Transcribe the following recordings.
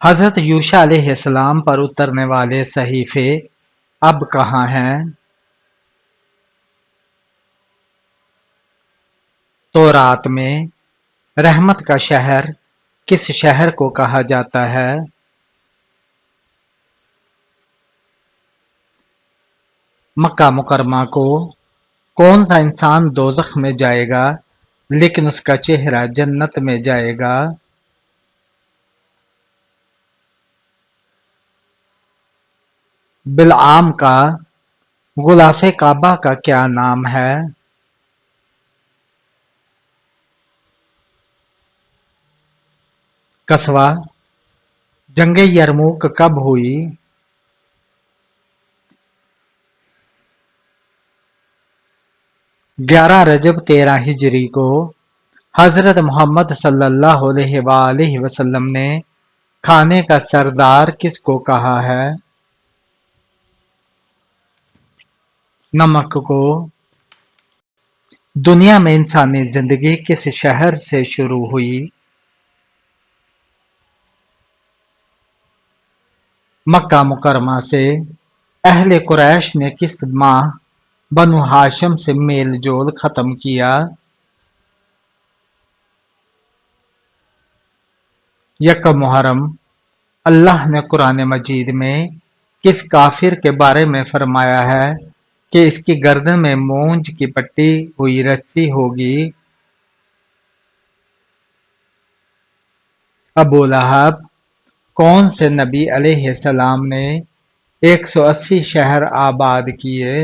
حضرت یوشع علیہ السلام پر اترنے والے صحیفے اب کہاں ہیں؟ تورات میں رحمت کا شہر کس شہر کو کہا جاتا ہے؟ مکہ مکرمہ کو کون سا انسان دوزخ میں جائے گا لیکن اس کا چہرہ جنت میں جائے گا؟ بلعام کا غلاف کعبہ کا کیا نام ہے؟ قصوہ جنگ یرموک کب ہوئی؟ 11 رجب 13 ہجری کو حضرت محمد صلی اللہ علیہ وآلہ وسلم نے کھانے کا سردار کس کو کہا ہے؟ نمک کو دنیا میں انسانی زندگی کس شہر سے شروع ہوئی؟ مکہ مکرمہ سے اہل قریش نے کس ماہ بنو ہاشم سے میل جول ختم کیا؟ یکم محرم۔ اللہ نے قرآن مجید میں کس کافر کے بارے میں فرمایا ہے کہ اس کی گردن میں مونج کی پٹی ہوئی رسی ہوگی؟ ابو لہب کون سے نبی علیہ السلام نے 180 شہر آباد کیے؟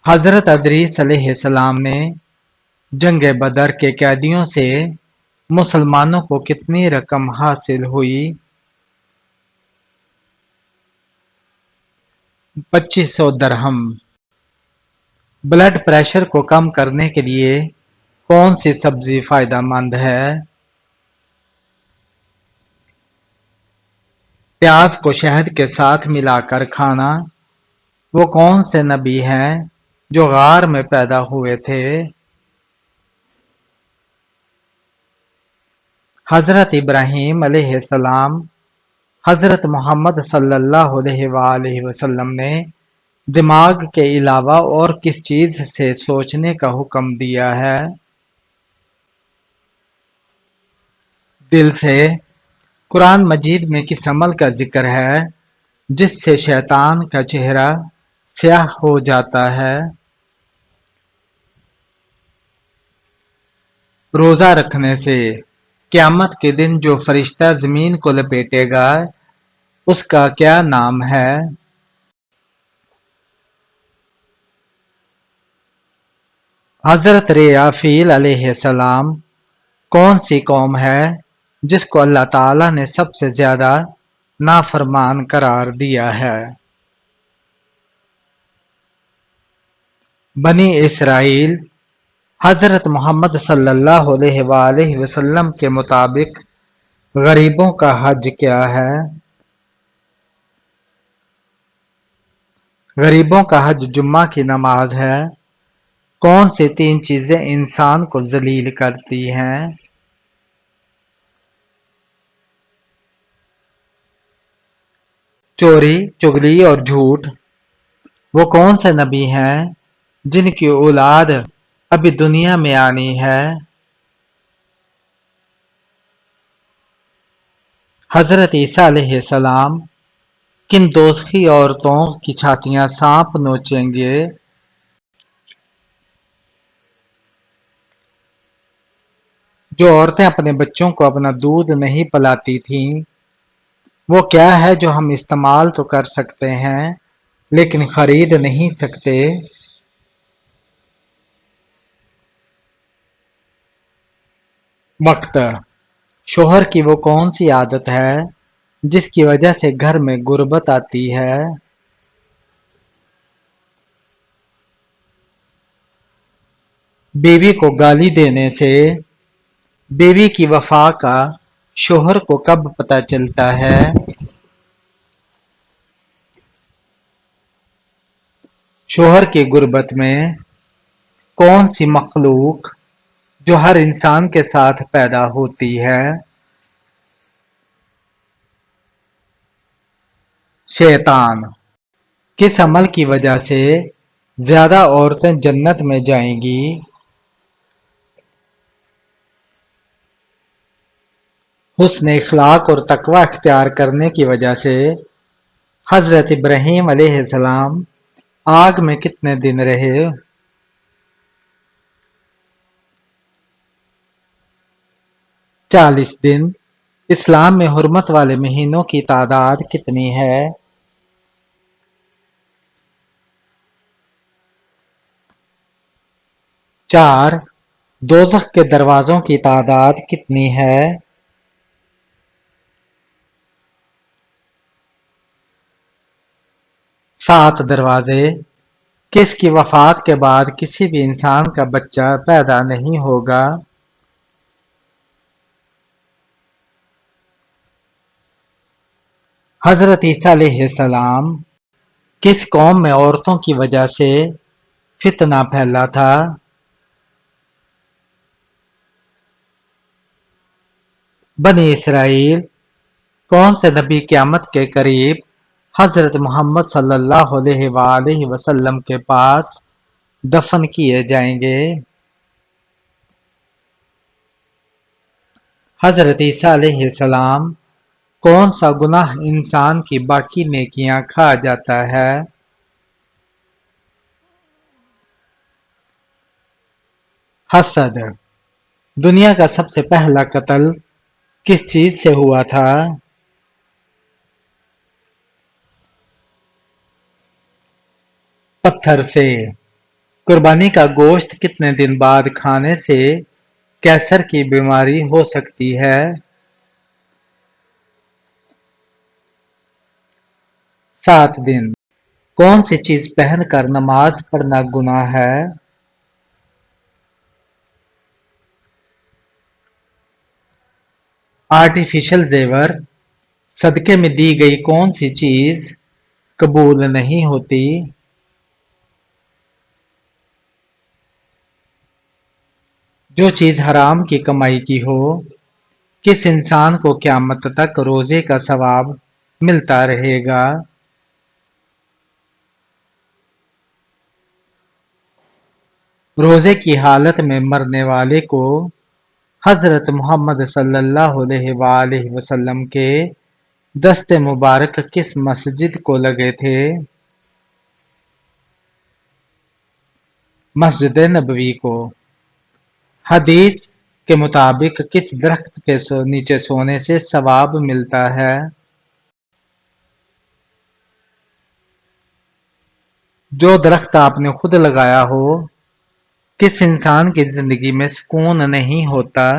حضرت ادریس علیہ السلام نے جنگ بدر کے قیدیوں سے مسلمانوں کو کتنی رقم حاصل ہوئی؟ 2500 درہم۔ بلڈ پریشر کو کم کرنے کے لیے کون سی سبزی فائدہ مند ہے؟ پیاز کو شہد کے ساتھ ملا کر کھانا۔ وہ کون سے نبی ہیں جو غار میں پیدا ہوئے تھے؟ حضرت ابراہیم علیہ السلام۔ حضرت محمد صلی اللہ علیہ وآلہ وسلم نے دماغ کے علاوہ اور کس چیز سے سوچنے کا حکم دیا ہے؟ دل سے۔ قرآن مجید میں کس عمل کا ذکر ہے جس سے شیطان کا چہرہ سیاہ ہو جاتا ہے؟ روزہ رکھنے سے قیامت کے دن جو فرشتہ زمین کو لپیٹے گا اس کا کیا نام ہے؟ حضرت ریافیل علیہ السلام کون سی قوم ہے جس کو اللہ تعالی نے سب سے زیادہ نافرمان قرار دیا ہے؟ بنی اسرائیل۔ حضرت محمد صلی اللہ علیہ وآلہ وسلم کے مطابق غریبوں کا حج کیا ہے؟ غریبوں کا حج جمعہ کی نماز ہے۔ کون سی 3 چیزیں انسان کو ذلیل کرتی ہیں؟ چوری، چغلی اور جھوٹ۔ وہ کون سے نبی ہیں جن کی اولاد ابھی دنیا میں آنی ہے؟ حضرت عیسیٰ علیہ السلام کن دوزخی عورتوں کی چھاتیاں سانپ نوچیں گے؟ جو عورتیں اپنے بچوں کو اپنا دودھ نہیں پلاتی تھیں وہ کیا ہے جو ہم استعمال تو کر سکتے ہیں لیکن خرید نہیں سکتے؟ وقت۔ شوہر کی وہ کون سی عادت ہے جس کی وجہ سے گھر میں غربت آتی ہے؟ بیوی کو گالی دینے سے بیوی کی وفا کا شوہر کو کب پتہ چلتا ہے؟ شوہر کی غربت میں کون سی مخلوق جو ہر انسان کے ساتھ پیدا ہوتی ہے۔ شیطان، کس عمل کی وجہ سے زیادہ عورتیں جنت میں جائیں گی؟ حسن اخلاق اور تقوی اختیار کرنے کی وجہ سے حضرت ابراہیم علیہ السلام آگ میں کتنے دن رہے؟ 40 دن۔ اسلام میں حرمت والے مہینوں کی تعداد کتنی ہے؟ 4۔ دوزخ کے دروازوں کی تعداد کتنی ہے؟ 7 دروازے۔ کس کی وفات کے بعد کسی بھی انسان کا بچہ پیدا نہیں ہوگا؟ حضرت عیسیٰ علیہ السلام کس قوم میں عورتوں کی وجہ سے فتنہ پھیلا تھا؟ بنی اسرائیل۔ کون سے نبی قیامت کے قریب حضرت محمد صلی اللہ علیہ وآلہ وسلم کے پاس دفن کیے جائیں گے؟ حضرت عیسیٰ علیہ السلام۔ کون سا گناہ انسان کی باقی نیکیاں کھا جاتا ہے؟ حسد۔ دنیا کا سب سے پہلا قتل کس چیز سے ہوا تھا؟ پتھر سے۔ قربانی کا گوشت کتنے دن بعد کھانے سے کینسر کی بیماری ہو سکتی ہے؟ 7 دن۔ کون سی چیز پہن کر نماز پڑھنا گناہ ہے؟ آرٹیفیشل زیور۔ صدقے میں دی گئی کون سی چیز قبول نہیں ہوتی؟ جو چیز حرام کی کمائی کی ہو۔ کس انسان کو قیامت تک روزے کا ثواب ملتا رہے گا؟ روزے کی حالت میں مرنے والے کو حضرت محمد صلی اللہ علیہ وآلہ وسلم کے دست مبارک کس مسجد کو لگے تھے؟ مسجد نبوی کو۔ حدیث کے مطابق کس درخت کے نیچے سونے سے ثواب ملتا ہے؟ جو درخت آپ نے خود لگایا ہو۔ کس انسان کی زندگی میں سکون نہیں ہوتا؟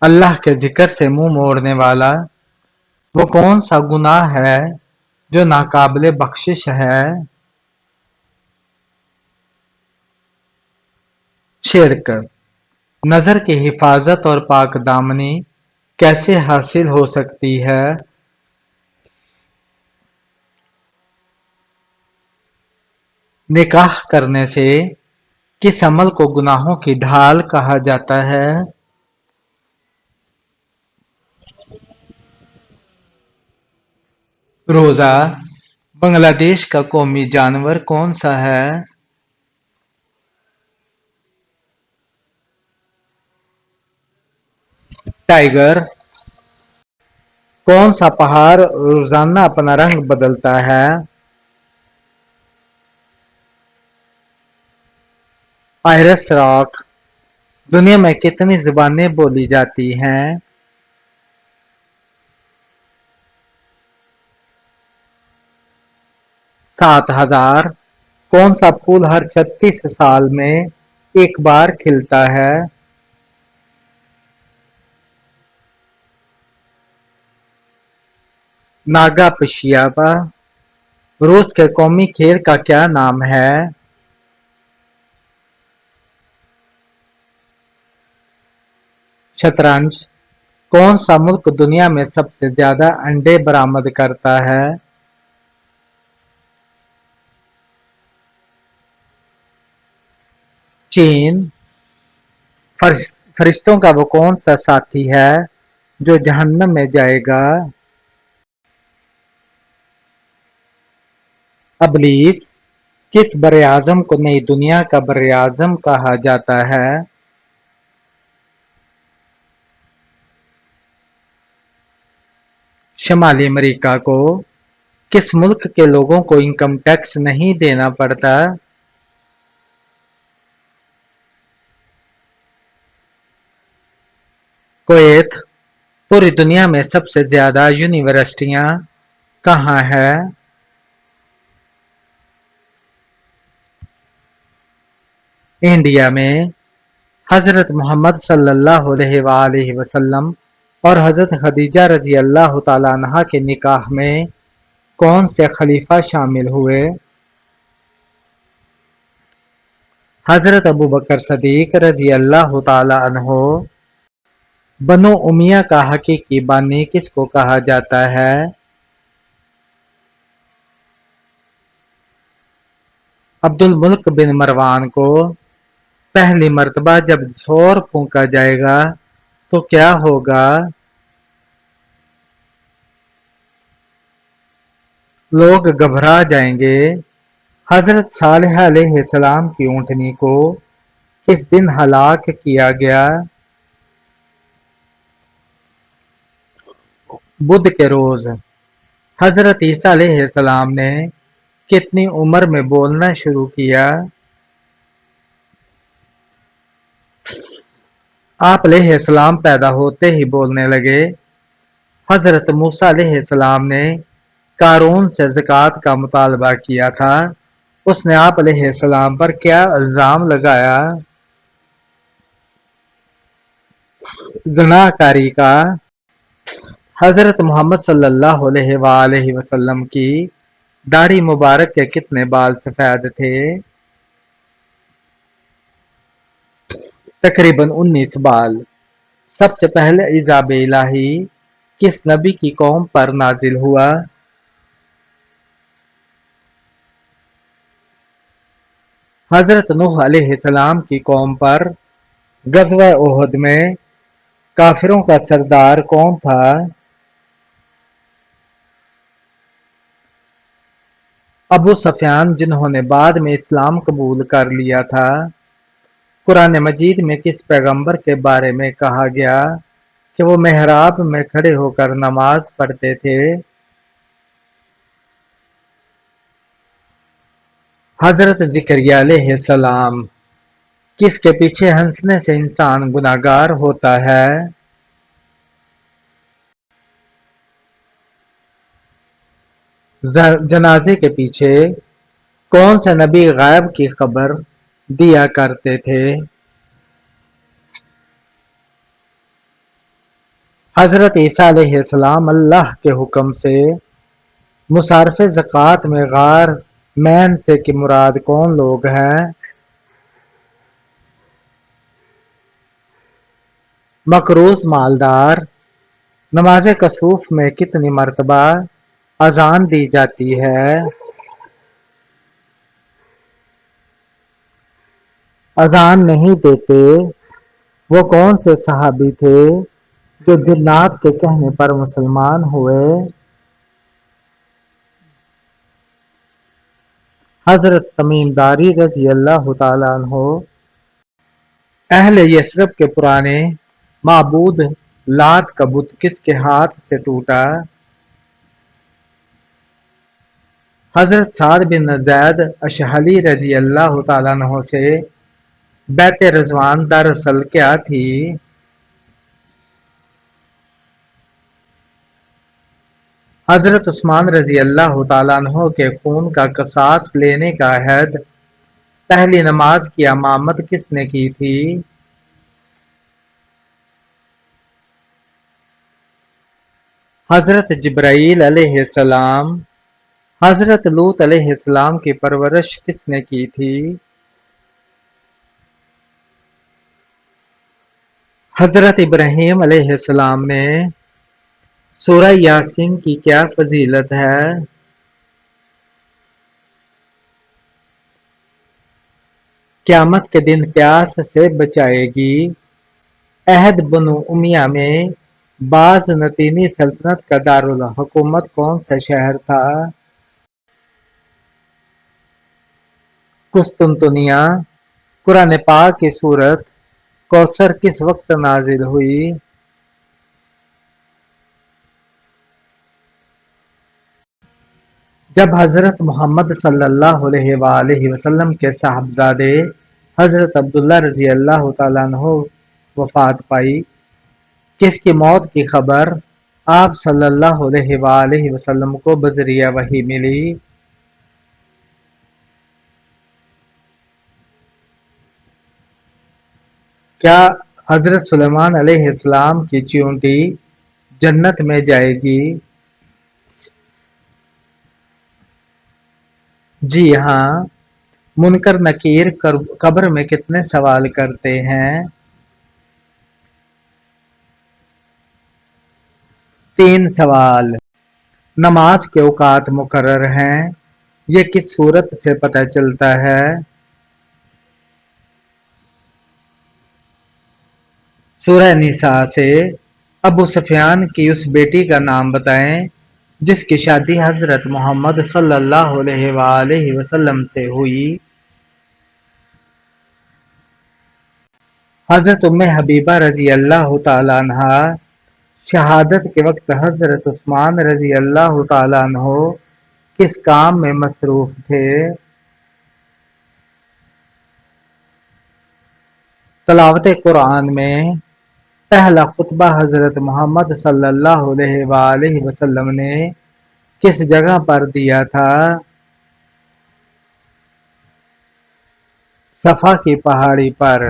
اللہ کے ذکر سے منہ موڑنے والا وہ کون سا گناہ ہے جو ناقابل بخشش ہے؟ شرک۔ نظر کی حفاظت اور پاک دامنی کیسے حاصل ہو سکتی ہے؟ نکاح کرنے سے کس عمل کو گناہوں کی ڈھال کہا جاتا ہے؟ روزہ۔ بنگلہ دیش کا قومی جانور کون سا ہے؟ ٹائیگر۔ کون سا پہاڑ روزانہ اپنا رنگ بدلتا ہے؟ Ayers Rock. دنیا میں کتنی زبانیں بولی جاتی ہیں؟ 7000۔ کون سا پھول ہر 36 سال میں ایک بار کھلتا ہے؟ ناگا پشیاپا۔ روس کے قومی کھیل کا کیا نام ہے؟ شطرنج۔ کون سا ملک دنیا میں سب سے زیادہ انڈے برآمد کرتا ہے؟ چین فرشتوں کا وہ کون سا ساتھی ہے جو جہنم میں جائے گا؟ ابلیس کس براعظم کو نئی دنیا کا براعظم کہا جاتا ہے؟ شمالی امریکہ کو کس ملک کے لوگوں کو انکم ٹیکس نہیں دینا پڑتا؟ کویت پوری دنیا میں سب سے زیادہ یونیورسٹیاں کہاں ہیں؟ انڈیا میں حضرت محمد صلی اللہ علیہ وآلہ وسلم اور حضرت خدیجہ رضی اللہ تعالیٰ عنہا کے نکاح میں کون سے خلیفہ شامل ہوئے؟ حضرت ابوبکر صدیق رضی اللہ تعالیٰ عنہ۔ بنو امیہ کا حقیقی بانی کس کو کہا جاتا ہے؟ عبد الملک بن مروان کو پہلی مرتبہ جب زور پھونکا جائے گا تو کیا ہوگا؟ لوگ گھبرا جائیں گے۔ حضرت صالح علیہ السلام کی اونٹنی کو کس دن ہلاک کیا گیا؟ بدھ کے روز۔ حضرت عیسیٰ علیہ السلام نے کتنی عمر میں بولنا شروع کیا؟ آپ علیہ السلام پیدا ہوتے ہی بولنے لگے۔ حضرت موسیٰ علیہ السلام نے قارون سے زکوٰۃ کا مطالبہ کیا تھا، اس نے آپ علیہ السلام پر کیا الزام لگایا؟ زناکاری کا۔ حضرت محمد صلی اللہ علیہ وآلہ وسلم کی داڑھی مبارک کے کتنے بال سفید تھے؟ تقریباً 19 بال۔ سب سے پہلے عذاب الہی کس نبی کی قوم پر نازل ہوا؟ حضرت نوح علیہ السلام کی قوم پر غزوہ احد میں کافروں کا سردار کون تھا؟ ابو سفیان جنہوں نے بعد میں اسلام قبول کر لیا تھا۔ قرآن مجید میں کس پیغمبر کے بارے میں کہا گیا کہ وہ محراب میں کھڑے ہو کر نماز پڑھتے تھے؟ حضرت زکریا علیہ السلام۔ کس کے پیچھے ہنسنے سے انسان گناہگار ہوتا ہے؟ جنازے کے پیچھے کون سے نبی غیب کی خبر دیا کرتے تھے؟ حضرت عیسیٰ علیہ السلام اللہ کے حکم سے مصارف زکوٰۃ میں غار مین سے کی مراد کون لوگ ہیں؟ مقروض مالدار۔ نماز کسوف میں کتنی مرتبہ اذان دی جاتی ہے؟ اذان نہیں دیتے وہ کون سے صحابی تھے جو جنات کے کہنے پر مسلمان ہوئے؟ حضرت تمیم داری رضی اللہ تعالیٰ عنہ۔ اہل یثرب کے پرانے معبود لات کا بت کس کے ہاتھ سے ٹوٹا؟ حضرت سعد بن زید اشہلی رضی اللہ تعالیٰ عنہ سے بیعت رضوان دراصل کیا تھی؟ حضرت عثمان رضی اللہ تعالیٰ عنہ کے خون کا قصاص لینے کا عہد پہلی نماز کی امامت کس نے کی تھی؟ حضرت جبرائیل علیہ السلام۔ حضرت لوط علیہ السلام کی پرورش کس نے کی تھی؟ حضرت ابراہیم علیہ السلام نے سورہ یاسین کی کیا فضیلت ہے؟ . قیامت کے دن پیاس سے بچائے گی۔ عہد بنو امیہ میں بازنطینی سلطنت کا دارالحکومت کون سا شہر تھا؟ قسطنطنیہ۔ قرآن پاک کی سورت کوثر کس وقت نازل ہوئی؟ جب حضرت محمد صلی اللہ علیہ وآلہ وسلم کے صاحبزادے حضرت عبداللہ رضی اللہ تعالیٰ عنہ وفات پائی، کس کی موت کی خبر آپ صلی اللہ علیہ وآلہ وسلم کو بذریعہ وحی ملی؟ کیا حضرت سلیمان علیہ السلام کی چیونٹی جنت میں جائے گی؟ جی ہاں۔ منکر نکیر قبر میں کتنے سوال کرتے ہیں؟ 3 سوال۔ نماز کے اوقات مقرر ہیں، یہ کس صورت سے پتہ چلتا ہے؟ سورہ نساء سے۔ ابو سفیان کی اس بیٹی کا نام بتائیں جس کی شادی حضرت محمد صلی اللہ علیہ وآلہ وسلم سے ہوئی۔ حضرت ام حبیبہ رضی اللہ تعالیٰ عنہا شہادت کے وقت حضرت عثمان رضی اللہ تعالیٰ عنہ کس کام میں مصروف تھے؟ تلاوت قرآن میں پہلا خطبہ حضرت محمد صلی اللہ علیہ وآلہ وسلم نے کس جگہ پر دیا تھا؟ صفا کی پہاڑی پر۔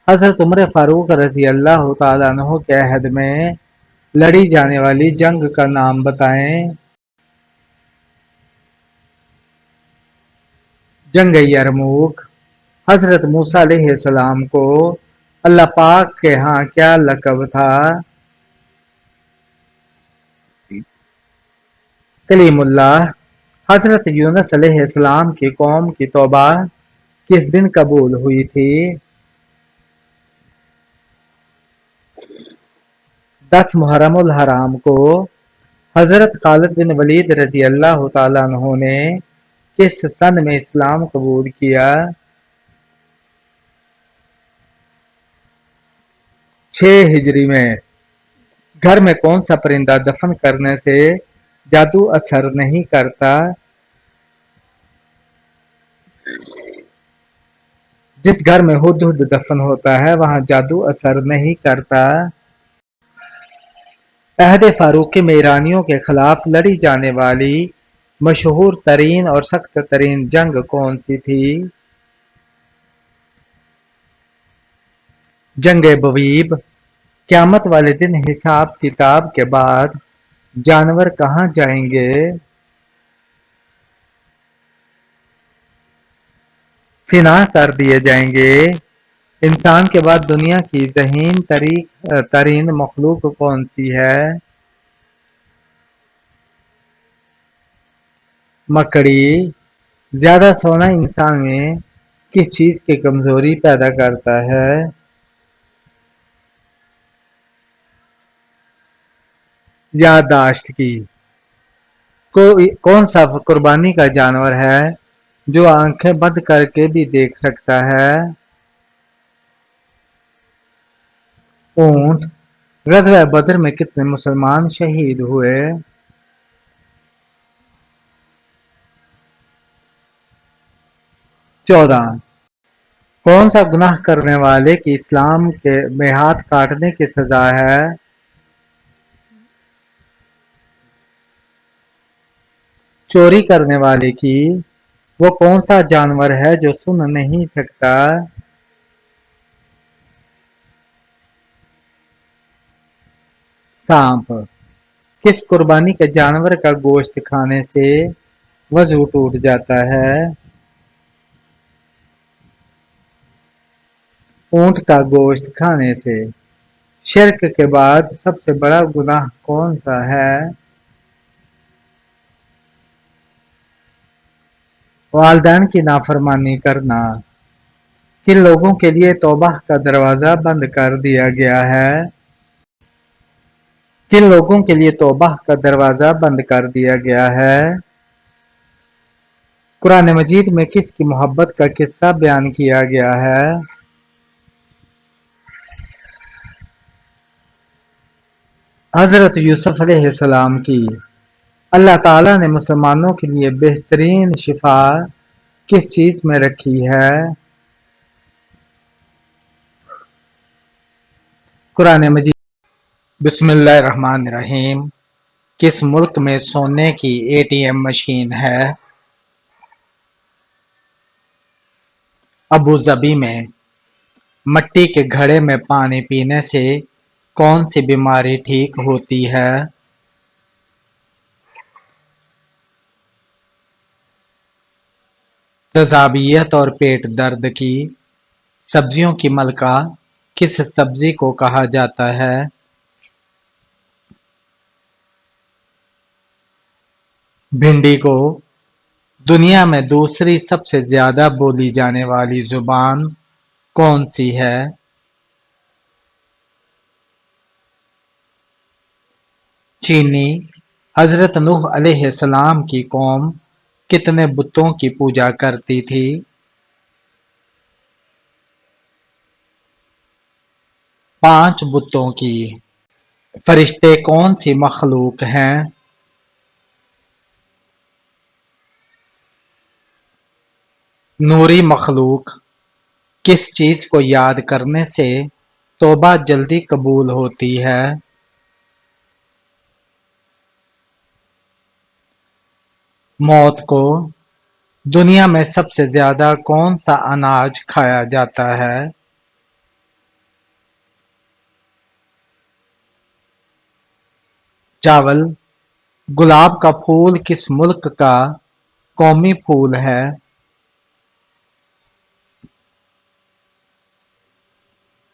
حضرت عمر فاروق رضی اللہ تعالیٰ عنہ کے عہد میں لڑی جانے والی جنگ کا نام بتائیں۔ جنگ یرموک۔ حضرت موسیٰ علیہ السلام کو اللہ پاک کے ہاں کیا لقب تھا؟ کلیم اللہ۔ حضرت یونس علیہ السلام کی قوم کی توبہ کس دن قبول ہوئی تھی؟ 10 محرم الحرام کو۔ حضرت خالد بن ولید رضی اللہ تعالیٰ عنہ نے کس سن میں اسلام قبول کیا؟ 6 ہجری میں۔ گھر میں کون سا پرندہ دفن کرنے سے جادو اثر نہیں کرتا؟ جس گھر میں ہدہد دفن ہوتا ہے وہاں جادو اثر نہیں کرتا۔ عہد فاروقی میں ایرانیوں کے خلاف لڑی جانے والی مشہور ترین اور سخت ترین جنگ کون سی تھی؟ جنگ بویب۔ قیامت والے دن حساب کتاب کے بعد جانور کہاں جائیں گے؟ فنا کر دیے جائیں گے۔ انسان کے بعد دنیا کی ذہین ترین مخلوق کون سی ہے؟ مکڑی۔ زیادہ سونا انسان میں کس چیز کی کمزوری پیدا کرتا ہے؟ یادداشت کی۔ کون سا قربانی کا جانور ہے جو آنکھیں بند کر کے بھی دیکھ سکتا ہے؟ اونٹ۔ غزوہ بدر میں کتنے مسلمان شہید ہوئے؟ 14۔ کون سا گناہ کرنے والے کی اسلام میں ہاتھ کاٹنے کی سزا ہے؟ چوری کرنے والے کی۔ وہ کون سا جانور ہے جو سن نہیں سکتا؟ سانپ۔ کس قربانی کے جانور کا گوشت کھانے سے وضو ٹوٹ جاتا ہے؟ اونٹ کا گوشت کھانے سے۔ شرک کے بعد سب سے بڑا گناہ کون سا ہے؟ والدین کی نافرمانی کرنا۔ کن لوگوں کے لیے توبہ کا دروازہ بند کر دیا گیا ہے؟ کن لوگوں کے لیے توبہ کا دروازہ بند کر دیا گیا ہے؟ قرآن مجید میں کس کی محبت کا قصہ بیان کیا گیا ہے؟ حضرت یوسف علیہ السلام کی۔ اللہ تعالیٰ نے مسلمانوں کے لیے بہترین شفا کس چیز میں رکھی ہے؟ قرآن مجید۔ بسم اللہ الرحمن الرحیم۔ کس ملک میں سونے کی ATM مشین ہے؟ ابوظبی میں۔ مٹی کے گھڑے میں پانی پینے سے کون سی بیماری ٹھیک ہوتی ہے؟ تیزابیت اور پیٹ درد کی سبزیوں کی ملکہ کس سبزی کو کہا جاتا ہے؟ بھنڈی کو۔ دنیا میں دوسری سب سے زیادہ بولی جانے والی زبان کون سی ہے؟ چینی۔ حضرت نوح علیہ السلام کی قوم کتنے بتوں کی پوجا کرتی تھی؟ 5 بتوں کی۔ فرشتے کون سی مخلوق ہیں؟ نوری مخلوق۔ کس چیز کو یاد کرنے سے توبہ جلدی قبول ہوتی ہے؟ موت کو۔ دنیا میں سب سے زیادہ کون سا اناج کھایا جاتا ہے؟ چاول۔ گلاب کا پھول کس ملک کا قومی پھول ہے؟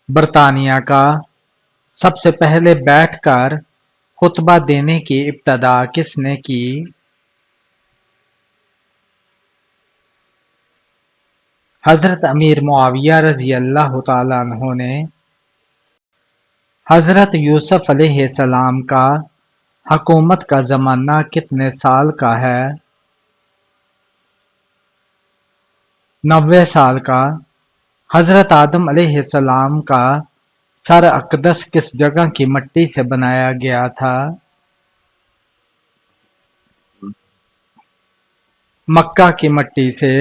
برطانیہ کا۔ سب سے پہلے بیٹھ کر خطبہ دینے کی ابتدا کس نے کی؟ حضرت امیر معاویہ رضی اللہ تعالیٰ عنہ نے۔ حضرت یوسف علیہ السلام کا حکومت کا زمانہ کتنے سال کا ہے؟ 90 سال کا۔ حضرت آدم علیہ السلام کا سر اقدس کس جگہ کی مٹی سے بنایا گیا تھا؟ مکہ کی مٹی سے۔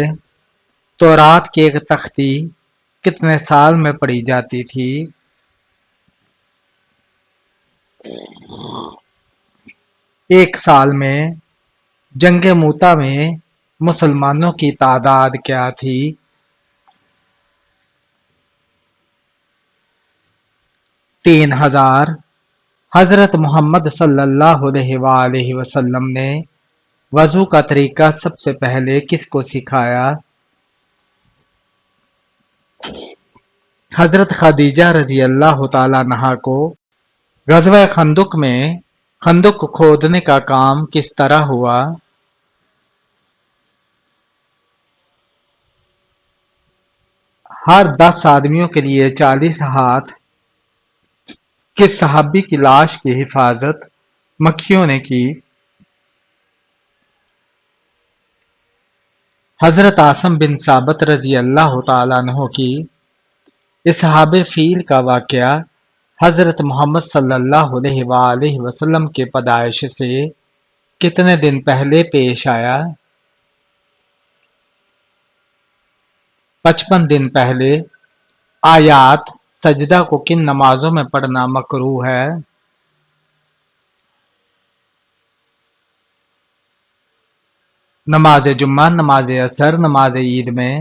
تورات کی ایک تختی کتنے سال میں پڑھی جاتی تھی؟ 1 سال میں۔ جنگ موتا میں مسلمانوں کی تعداد کیا تھی؟ 3000۔ حضرت محمد صلی اللہ علیہ وآلہ وسلم نے وضو کا طریقہ سب سے پہلے کس کو سکھایا؟ حضرت خدیجہ رضی اللہ تعالیٰ عنہا کو۔ غزوہ خندق میں خندق کھودنے کا کام کس طرح ہوا؟ ہر 10 آدمیوں کے لیے 40 ہاتھ۔ کس صحابی کی لاش کی حفاظت مکھیوں نے کی؟ حضرت عاصم بن ثابت رضی اللہ تعالیٰ عنہ کی۔ اصحاب فیل کا واقعہ حضرت محمد صلی اللہ علیہ وآلہ وسلم کے پیدائش سے کتنے دن پہلے پیش آیا؟ 55 دن پہلے۔ آیات سجدہ کو کن نمازوں میں پڑھنا مکروہ ہے؟ نماز جمعہ، نماز عصر، نماز عید میں۔